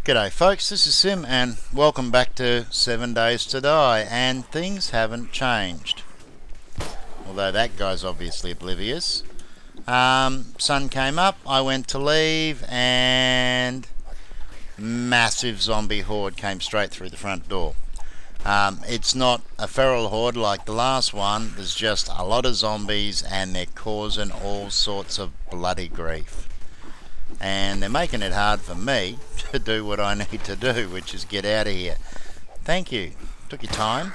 G'day folks, this is Sim and welcome back to 7 Days to Die, and things haven't changed. Although that guy's obviously oblivious. Sun came up, I went to leave and massive zombie horde came straight through the front door. It's not a feral horde like the last one, there's just a lot of zombies and they're causing all sorts of bloody grief. And they're making it hard for me to do what I need to do, which is get out of here. Thank you. Took your time.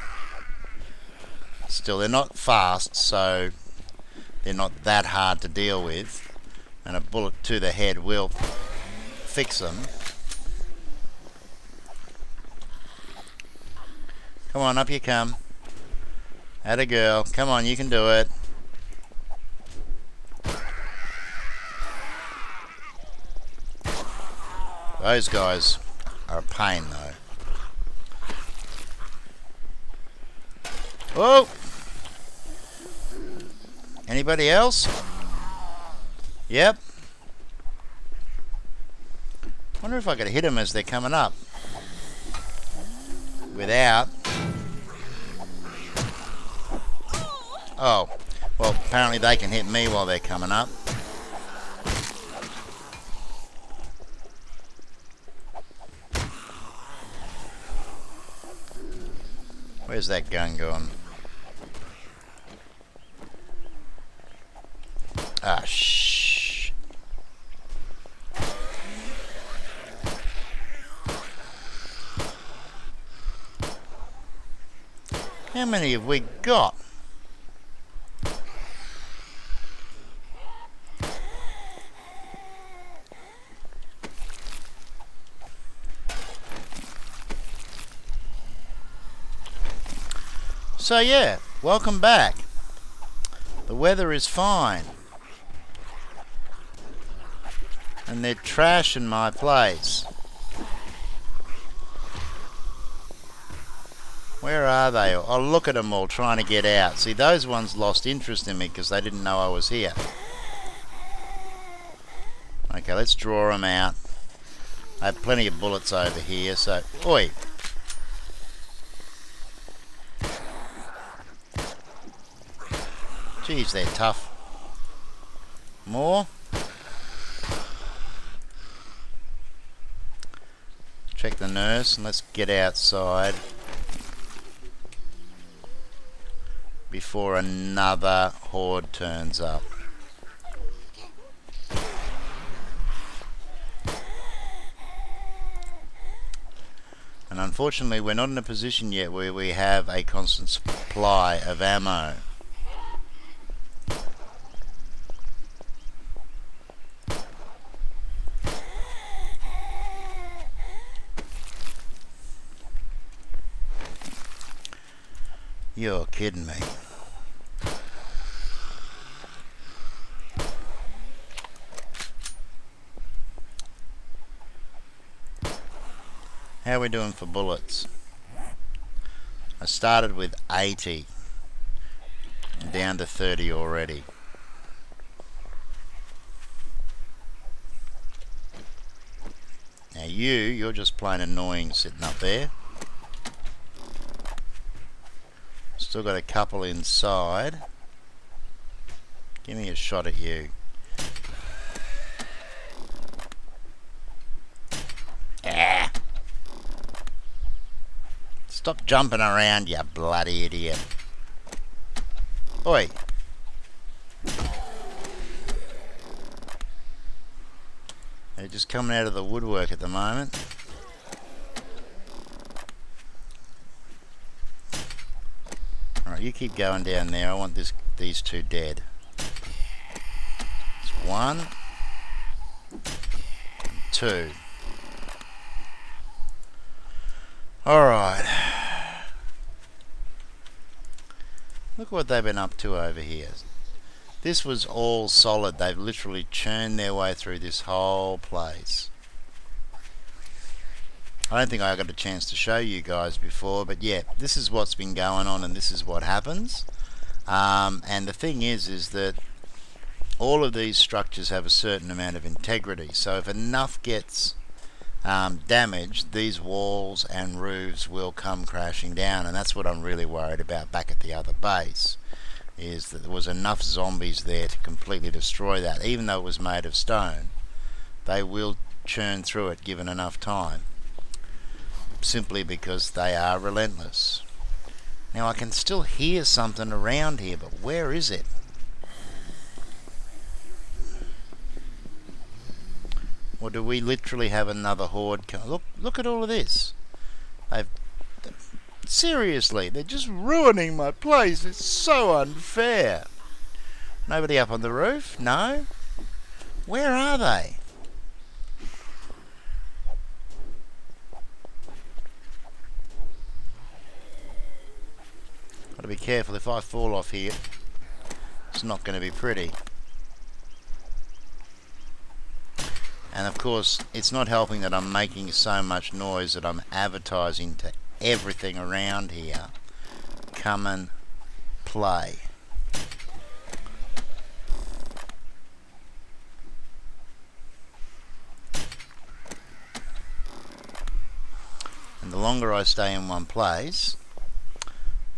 Still, they're not fast, so they're not that hard to deal with. And a bullet to the head will fix them. Come on, up you come. Atta girl. Come on, you can do it. Those guys are a pain though. Oh! Anybody else? Yep. Wonder if I could hit them as they're coming up. Without. Oh. Well, apparently they can hit me while they're coming up. Where's that gun gone? Ah, shh. How many have we got? So yeah, welcome back. The weather is fine. And they're trashing my place. Where are they? Oh, look at them all trying to get out. See, those ones lost interest in me because they didn't know I was here. Okay, let's draw them out. I have plenty of bullets over here, so... Oi! Geez, they're tough. More. Check the nurse and let's get outside before another horde turns up. And unfortunately we're not in a position yet where we have a constant supply of ammo. You're kidding me. How are we doing for bullets? I started with 80. I'm down to 30 already. Now you're just plain annoying sitting up there. Still got a couple inside. Give me a shot at you. Ah! Stop jumping around, you bloody idiot. Oi! They're just coming out of the woodwork at the moment. You keep going down there. I want these two dead. It's 1, 2. Alright. Look what they've been up to over here. This was all solid. They've literally churned their way through this whole place. I don't think I got a chance to show you guys before, but yeah, this is what's been going on and this is what happens. And the thing is that all of these structures have a certain amount of integrity, so if enough gets damaged, these walls and roofs will come crashing down, and that's what I'm really worried about back at the other base, is that there was enough zombies there to completely destroy that. Even though it was made of stone, they will churn through it given enough time, simply because they are relentless. Now I can still hear something around here, but where is it? Or do we literally have another horde come? Look at all of this. Seriously, they're just ruining my place. It's so unfair. Nobody up on the roof? No? Where are they? Gotta be careful. If I fall off here, it's not going to be pretty. And of course, it's not helping that I'm making so much noise that I'm advertising to everything around here. Come and play. And the longer I stay in one place,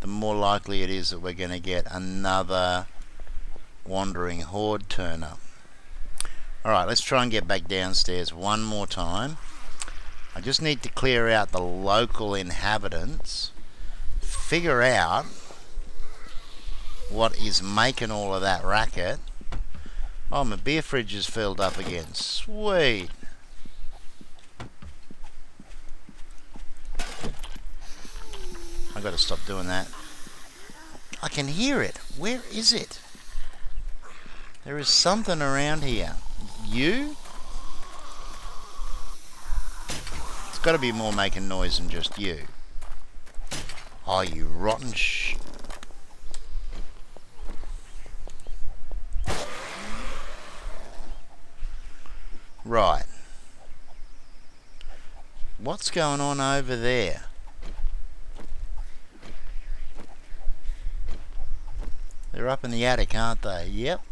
the more likely it is that we're going to get another wandering horde turn up. Alright, let's try and get back downstairs one more time. I just need to clear out the local inhabitants, figure out what is making all of that racket. Oh, my beer fridge is filled up again. Sweet. I've got to stop doing that. I can hear it. Where is it? There is something around here. You? It's got to be more making noise than just you. Oh, you rotten Right. What's going on over there? They're up in the attic, aren't they? Yep.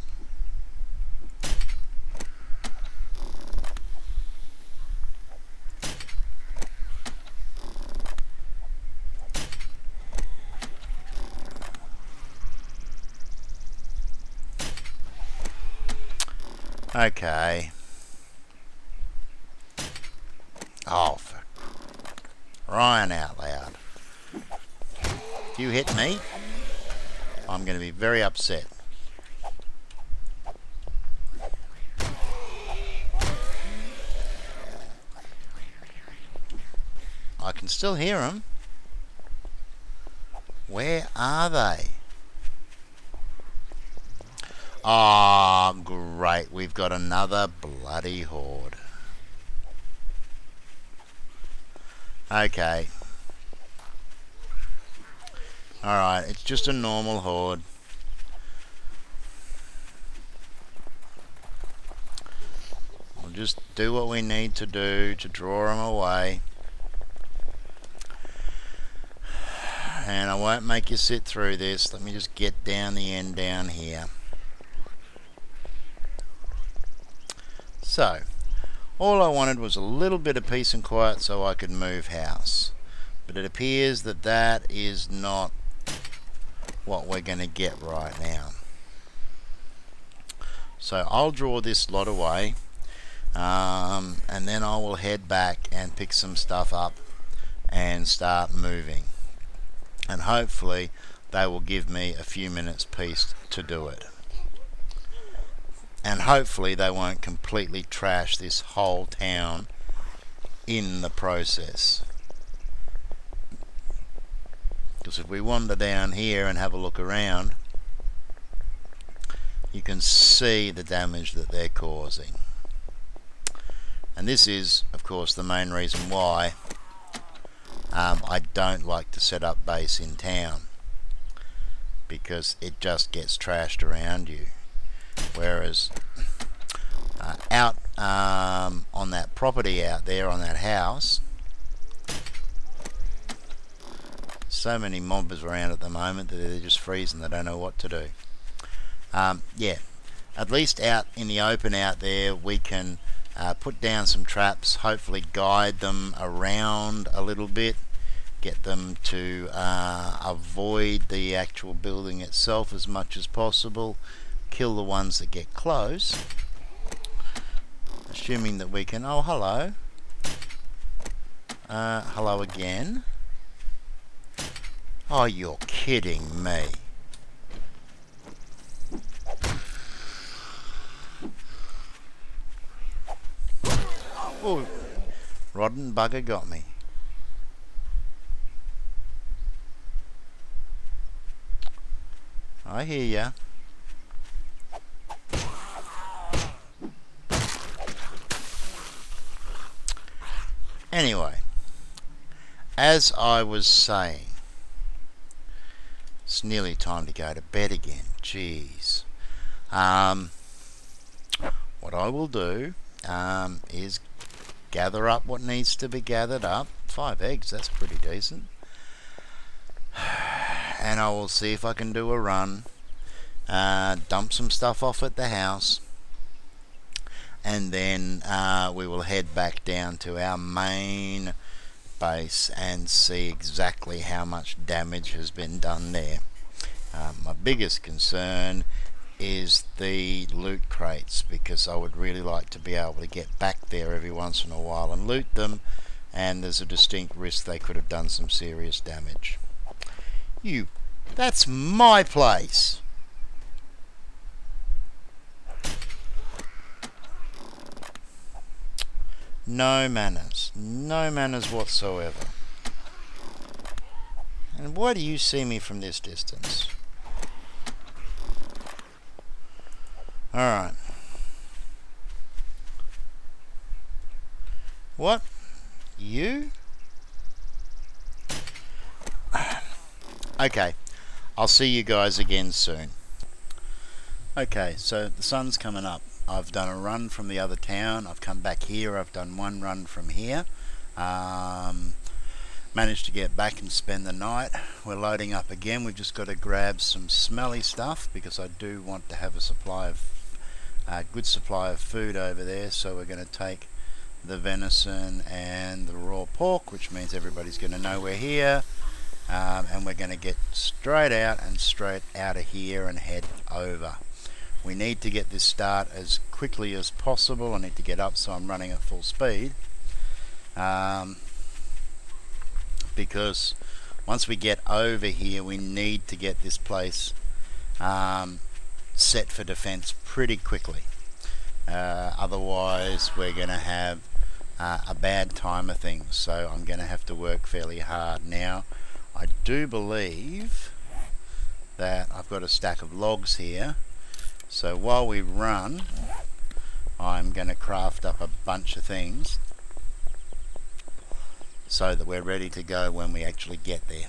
Okay. Oh, for crying out loud. If you hit me, I'm going to be very upset. I can still hear them. Where are they? Oh, great. We've got another bloody horde. Okay. Alright, it's just a normal horde. We'll just do what we need to do to draw them away. And I won't make you sit through this. Let me just get down the end down here. So, all I wanted was a little bit of peace and quiet so I could move house. But it appears that that is not what we're going to get right now. So I'll draw this lot away, and then I will head back and pick some stuff up and start moving. And hopefully they will give me a few minutes peace to do it. And hopefully they won't completely trash this whole town in the process. Because if we wander down here and have a look around, you can see the damage that they're causing. And this is, of course, the main reason why I don't like to set up base in town. Because it just gets trashed around you. Whereas out on that property out there, on that house, so many mobbers around at the moment that they're just freezing. They don't know what to do. Yeah, at least out in the open out there we can put down some traps, hopefully guide them around a little bit, get them to avoid the actual building itself as much as possible, kill the ones that get close, assuming that we can... Oh, hello. Hello again. Oh, you're kidding me. Oh, rotten bugger got me. I hear ya. Anyway, as I was saying, it's nearly time to go to bed again. Jeez. What I will do is gather up what needs to be gathered up. 5 eggs, that's pretty decent. And I will see if I can do a run, dump some stuff off at the house, and then we will head back down to our main base and see exactly how much damage has been done there. My biggest concern is the loot crates, because I would really like to be able to get back there every once in a while and loot them, and there's a distinct risk they could have done some serious damage. That's my place! No manners whatsoever. And why do you see me from this distance? Alright. What? You? Okay, I'll see you guys again soon. Okay, so the sun's coming up. I've done a run from the other town. I've come back here. I've done one run from here. Managed to get back and spend the night. We're loading up again. We've just got to grab some smelly stuff, because I do want to have a good supply of food over there. So we're going to take the venison and the raw pork, which means everybody's going to know we're here. And we're going to get straight out of here and head over. We need to get this start as quickly as possible. I need to get up, so I'm running at full speed. Because once we get over here, we need to get this place set for defense pretty quickly. Otherwise, we're going to have a bad time of things. So I'm going to have to work fairly hard now. I do believe that I've got a stack of logs here. So while we run, I'm going to craft up a bunch of things so that we're ready to go when we actually get there.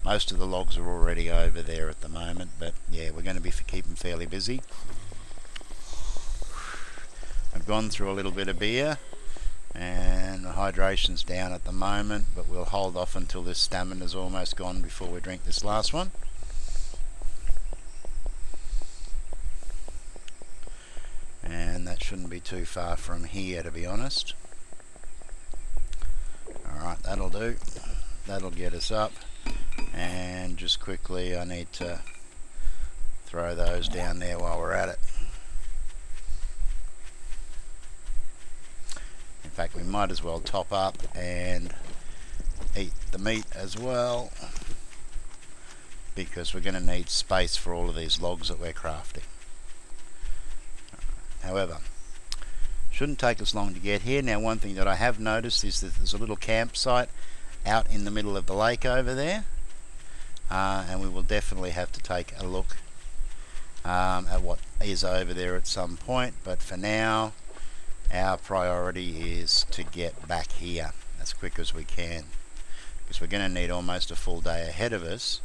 Most of the logs are already over there at the moment, but yeah, we're going to be keeping fairly busy. I've gone through a little bit of beer, and the hydration's down at the moment, but we'll hold off until this stamina's almost gone before we drink this last one. And that shouldn't be too far from here, to be honest. Alright, that'll do. That'll get us up. And just quickly, I need to throw those down there while we're at it. In fact, we might as well top up and eat the meat as well, because we're going to need space for all of these logs that we're crafting. However, shouldn't take us long to get here. Now, one thing that I have noticed is that there's a little campsite out in the middle of the lake over there, and we will definitely have to take a look at what is over there at some point. But for now, our priority is to get back here as quick as we can, because we're going to need almost a full day ahead of us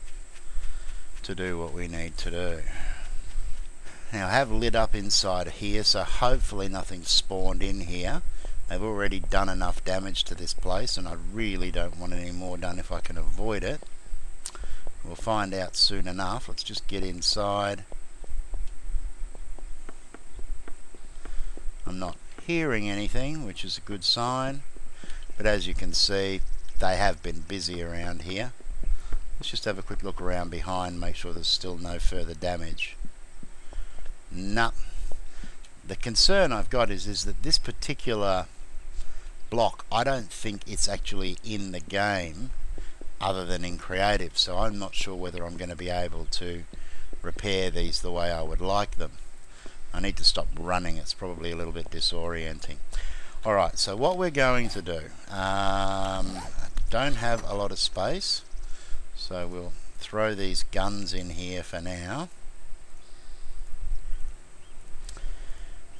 to do what we need to do. Now, I have lit up inside here, so hopefully nothing spawned in here. They've already done enough damage to this place, and I really don't want any more done if I can avoid it. We'll find out soon enough. Let's just get inside. I'm not hearing anything, which is a good sign, but as you can see, they have been busy around here. Let's just have a quick look around behind, make sure there's still no further damage. No. The concern I've got is that this particular block, I don't think it's actually in the game other than in creative, so I'm not sure whether I'm going to be able to repair these the way I would like them. I need to stop running, it's probably a little bit disorienting. Alright, so what we're going to do, I don't have a lot of space, so we'll throw these guns in here for now.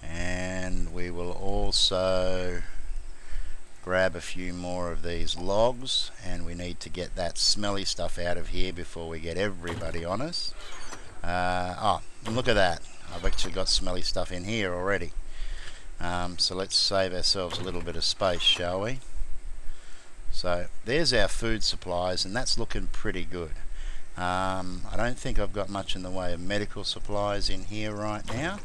And we will also grab a few more of these logs, and we need to get that smelly stuff out of here before we get everybody on us. Oh, and look at that. I've actually got smelly stuff in here already. So let's save ourselves a little bit of space, shall we? So there's our food supplies, and that's looking pretty good. I don't think I've got much in the way of medical supplies in here right now.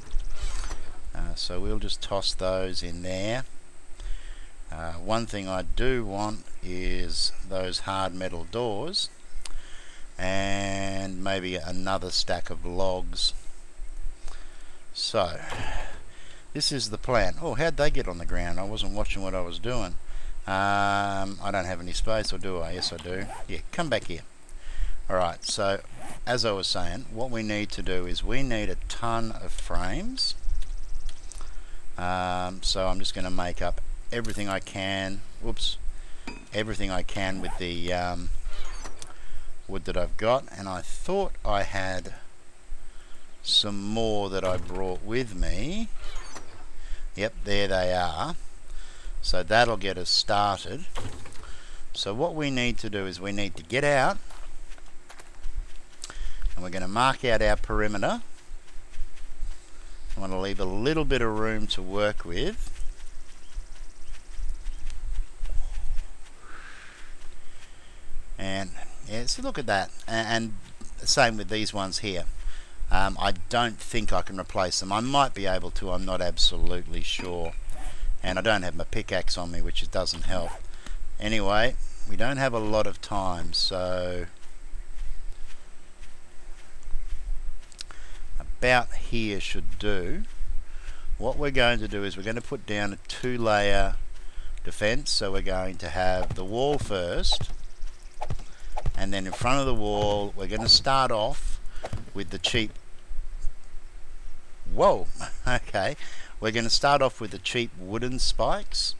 So we'll just toss those in there. One thing I do want is those hard metal doors, and maybe another stack of logs. So this is the plan. Oh, how'd they get on the ground? I wasn't watching what I was doing. I don't have any space, or do I? Yes, I do. Yeah, come back here. Alright, so as I was saying, what we need to do is we need a ton of frames. So I'm just going to make up everything I can. Whoops. Everything I can with the wood that I've got. And I thought I had some more that I brought with me. Yep, there they are. So that'll get us started. So what we need to do is we need to get out, and we're going to mark out our perimeter. I want to leave a little bit of room to work with. And yeah, so look at that. And the same with these ones here. I don't think I can replace them. I might be able to, I'm not absolutely sure. And I don't have my pickaxe on me, which doesn't help. Anyway, we don't have a lot of time, so about here should do. What we're going to do is we're going to put down a 2-layer defense. So we're going to have the wall first, and then in front of the wall we're going to start off with the cheap okay, we're going to start off with the cheap wooden spikes,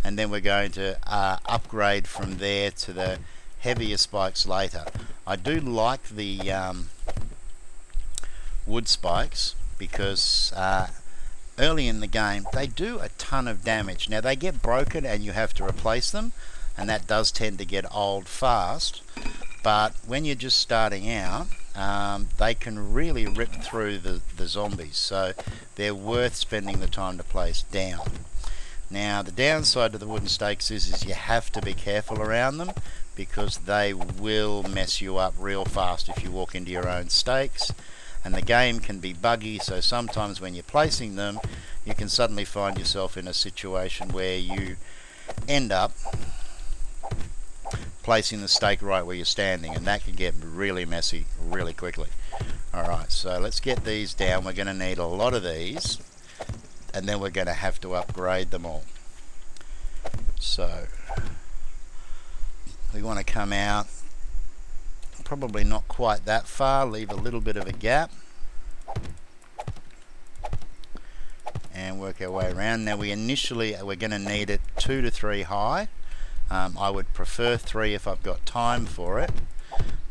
and then we're going to upgrade from there to the heavier spikes later. I do like the wood spikes because early in the game they do a ton of damage. Now they get broken and you have to replace them, and that does tend to get old fast, but when you're just starting out, they can really rip through the zombies, so they're worth spending the time to place down. Now the downside to the wooden stakes is you have to be careful around them, because they will mess you up real fast if you walk into your own stakes, and the game can be buggy, so sometimes when you're placing them you can suddenly find yourself in a situation where you end up placing the stake right where you're standing, and that can get really messy really quickly. Alright, so let's get these down. We're going to need a lot of these, and then we're going to have to upgrade them all. So we want to come out probably not quite that far, leave a little bit of a gap, and work our way around. Now we're going to need it 2 to 3 high. I would prefer 3 if I've got time for it,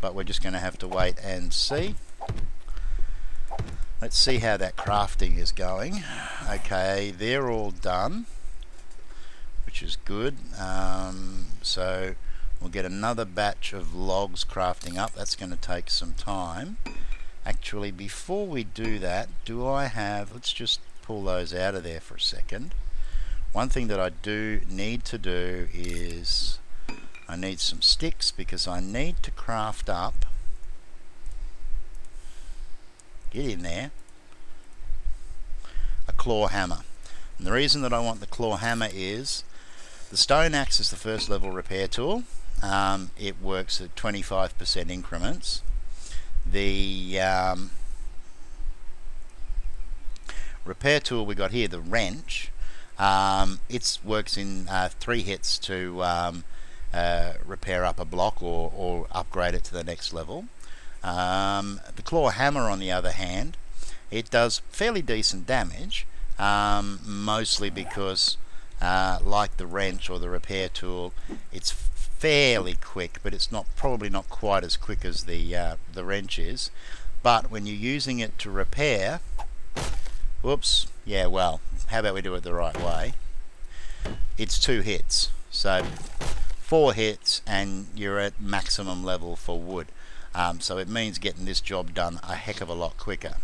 but we're just going to have to wait and see. Let's see how that crafting is going. Okay, they're all done, which is good. So we'll get another batch of logs crafting up. That's going to take some time. Actually, before we do that, let's just pull those out of there for a second. One thing that I do need to do is I need some sticks, because I need to craft up, get in there, a claw hammer. And the reason that I want the claw hammer is the stone axe is the first level repair tool. It works at 25% increments. The repair tool we got here, the wrench, it works in 3 hits to repair up a block or upgrade it to the next level. The claw hammer, on the other hand, it does fairly decent damage, mostly because like the wrench or the repair tool, it's fairly quick, but it's probably not quite as quick as the wrench is. But when you're using it to repair, whoops, yeah, well, how about we do it the right way? It's 2 hits, so 4 hits and you're at maximum level for wood. So it means getting this job done a heck of a lot quicker.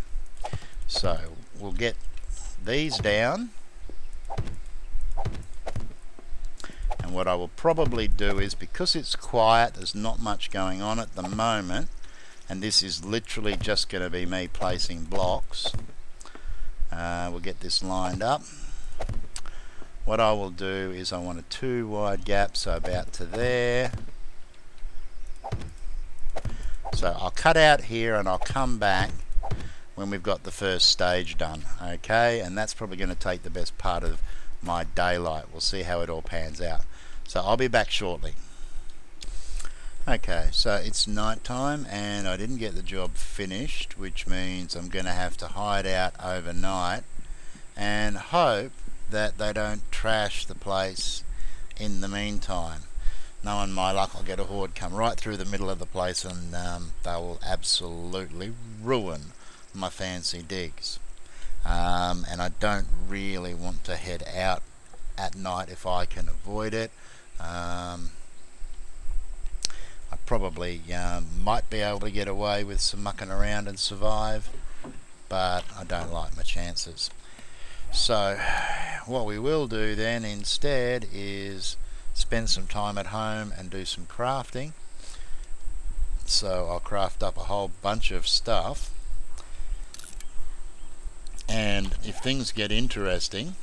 So we'll get these down, and what I will probably do is, because it's quiet, there's not much going on at the moment, and this is literally just going to be me placing blocks. We'll get this lined up. What I will do is I want a 2 wide gap, so about to there. So I'll cut out here and I'll come back when we've got the first stage done, okay? And that's probably going to take the best part of my daylight. We'll see how it all pans out. So I'll be back shortly. Okay, so it's night time and I didn't get the job finished, which means I'm going to have to hide out overnight and hope that they don't trash the place in the meantime. Knowing my luck, I'll get a horde come right through the middle of the place and they will absolutely ruin my fancy digs. And I don't really want to head out at night if I can avoid it. I probably might be able to get away with some mucking around and survive, but I don't like my chances. So what we will do then instead is spend some time at home and do some crafting. So I'll craft up a whole bunch of stuff, and if things get interesting,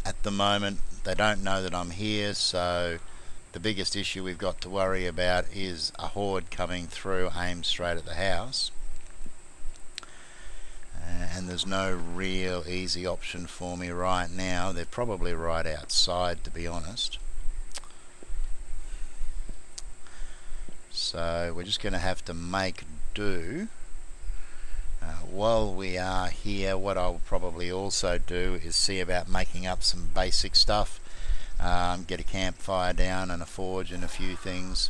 at the moment they don't know that I'm here, so the biggest issue we've got to worry about is a horde coming through aimed straight at the house. And there's no real easy option for me right now. They're probably right outside, to be honest. So we're just going to have to make do. While we are here, what I'll probably also do is see about making up some basic stuff. Get a campfire down and a forge and a few things.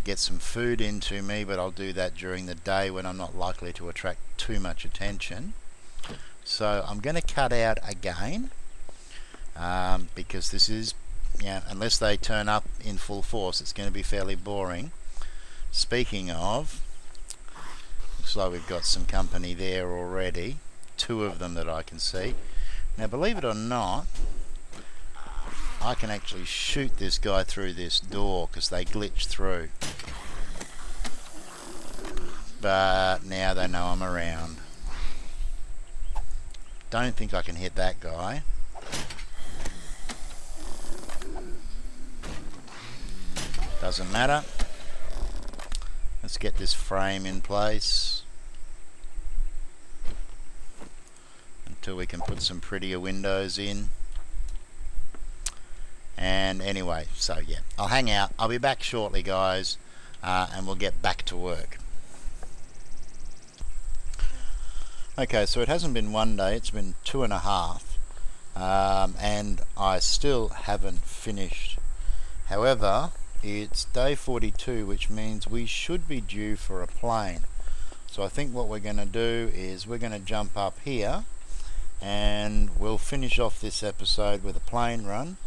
Get some food into me, but I'll do that during the day when I'm not likely to attract too much attention. So I'm going to cut out again, because this is, unless they turn up in full force, it's going to be fairly boring. Speaking of, looks like we've got some company there already, 2 of them that I can see. Now believe it or not, I can actually shoot this guy through this door because they glitch through. But now they know I'm around. Don't think I can hit that guy. Doesn't matter. Let's get this frame in place until we can put some prettier windows in. And anyway, so yeah, I'll hang out. I'll be back shortly, guys, and we'll get back to work. Okay, so it hasn't been 1 day, it's been 2.5, and I still haven't finished. However, it's day 42, which means we should be due for a plane. So I think what we're going to do is we're going to jump up here and we'll finish off this episode with a plane run,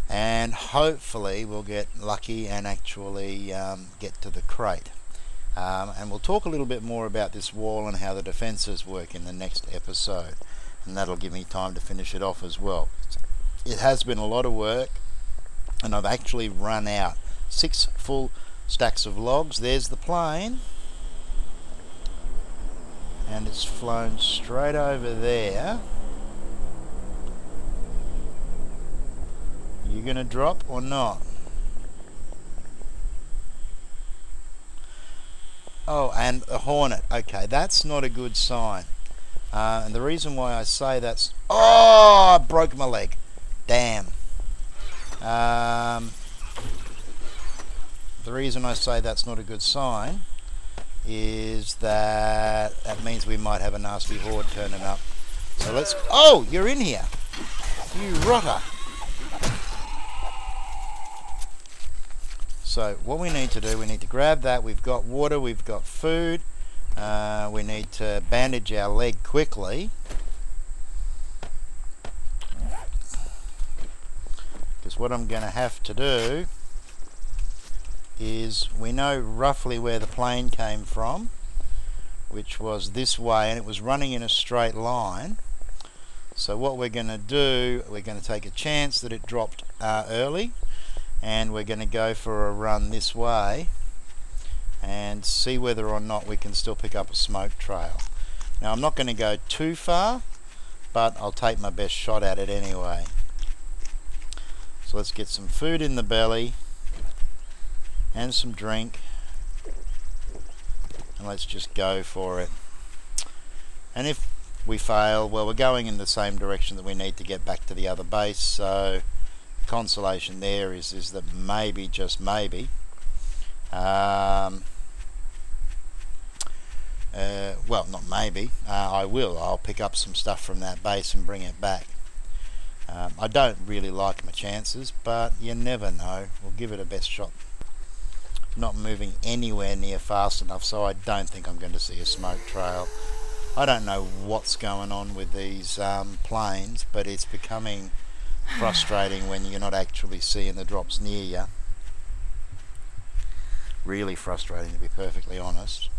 and hopefully we'll get lucky and actually get to the crate. And we'll talk a little bit more about this wall and how the defences work in the next episode, and that'll give me time to finish it off as well. It has been a lot of work, and I've actually run out 6 full stacks of logs. There's the plane, and it's flown straight over there, You gonna drop or not? Oh, and a hornet. Okay, that's not a good sign. And the reason why I say that's... Oh, I broke my leg. Damn. The reason I say that's not a good sign is that means we might have a nasty horde turning up. So let's... Oh, you're in here. You rotter. So what we need to do, we need to grab that. We've got water, we've got food. We need to bandage our leg quickly. Because what I'm going to have to do is, we know roughly where the plane came from, which was this way, and it was running in a straight line. So what we're going to do, we're going to take a chance that it dropped early, and we're going to go for a run this way and see whether or not we can still pick up a smoke trail. Now I'm not going to go too far, but I'll take my best shot at it anyway. So let's get some food in the belly and some drink, and let's just go for it. And if we fail, well, we're going in the same direction that we need to get back to the other base, so the consolation there is that maybe, just maybe, well, not maybe, I'll pick up some stuff from that base and bring it back. I don't really like my chances, but you never know. We'll give it a best shot. Not moving anywhere near fast enough, so I don't think I'm going to see a smoke trail. I don't know what's going on with these planes, but it's becoming frustrating when you're not actually seeing the drops near you. Really frustrating, to be perfectly honest.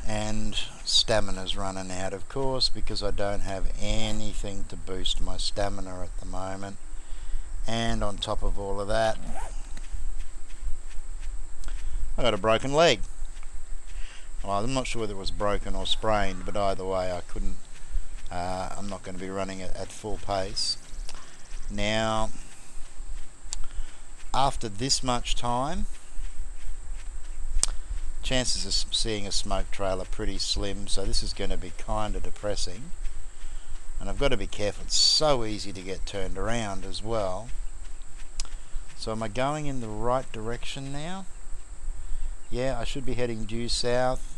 And stamina's running out, of course, because I don't have anything to boost my stamina at the moment. And on top of all of that, I got a broken leg. Well, I'm not sure whether it was broken or sprained, but either way I couldn't, I'm not going to be running it at full pace. Now, after this much time, chances of seeing a smoke trail are pretty slim, so this is going to be kind of depressing. And I've got to be careful, it's so easy to get turned around as well. So am I going in the right direction now? Yeah, I should be heading due south.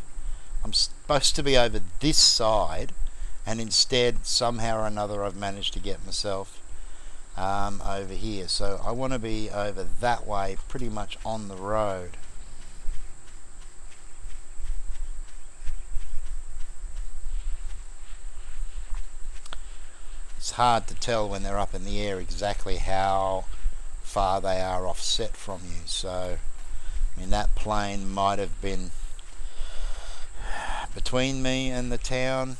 I'm supposed to be over this side, and instead somehow or another I've managed to get myself over here. So I want to be over that way, pretty much on the road. It's hard to tell when they're up in the air exactly how far they are offset from you. So, I mean, that plane might have been between me and the town.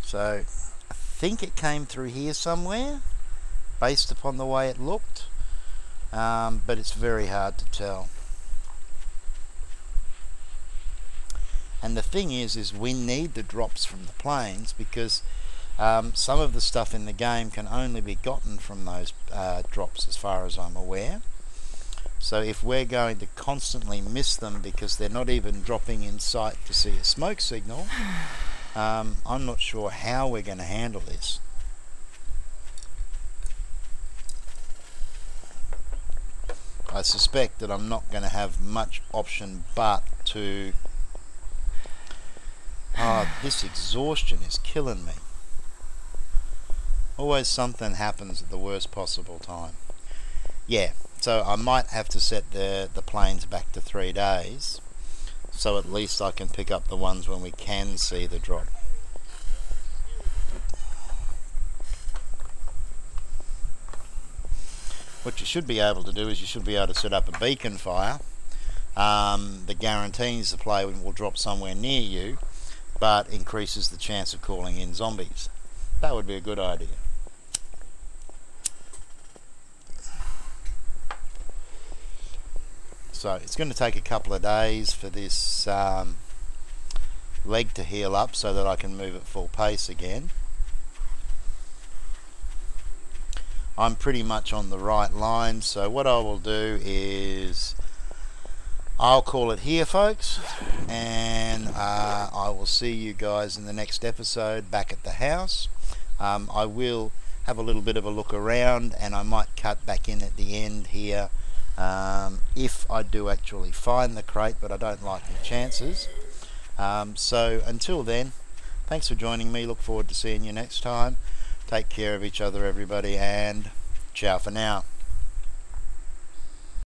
So, I think it came through here somewhere, based upon the way it looked, but it's very hard to tell. And the thing is we need the drops from the planes, because some of the stuff in the game can only be gotten from those drops, as far as I'm aware. So if we're going to constantly miss them because they're not even dropping in sight to see a smoke signal, I'm not sure how we're going to handle this. I suspect that I'm not going to have much option but to... Oh, this exhaustion is killing me. Always something happens at the worst possible time. Yeah, so I might have to set the planes back to 3 days, so at least I can pick up the ones when we can see the drop. What you should be able to do is you should be able to set up a beacon fire that guarantees the plane will drop somewhere near you, but increases the chance of calling in zombies. That would be a good idea. So it's going to take a couple of days for this leg to heal up so that I can move at full pace again. I'm pretty much on the right line, so what I will do is I'll call it here, folks, and I will see you guys in the next episode back at the house. I will have a little bit of a look around, and I might cut back in at the end here if I do actually find the crate, but I don't like the chances. So until then, thanks for joining me. Look forward to seeing you next time. Take care of each other, everybody, and ciao for now.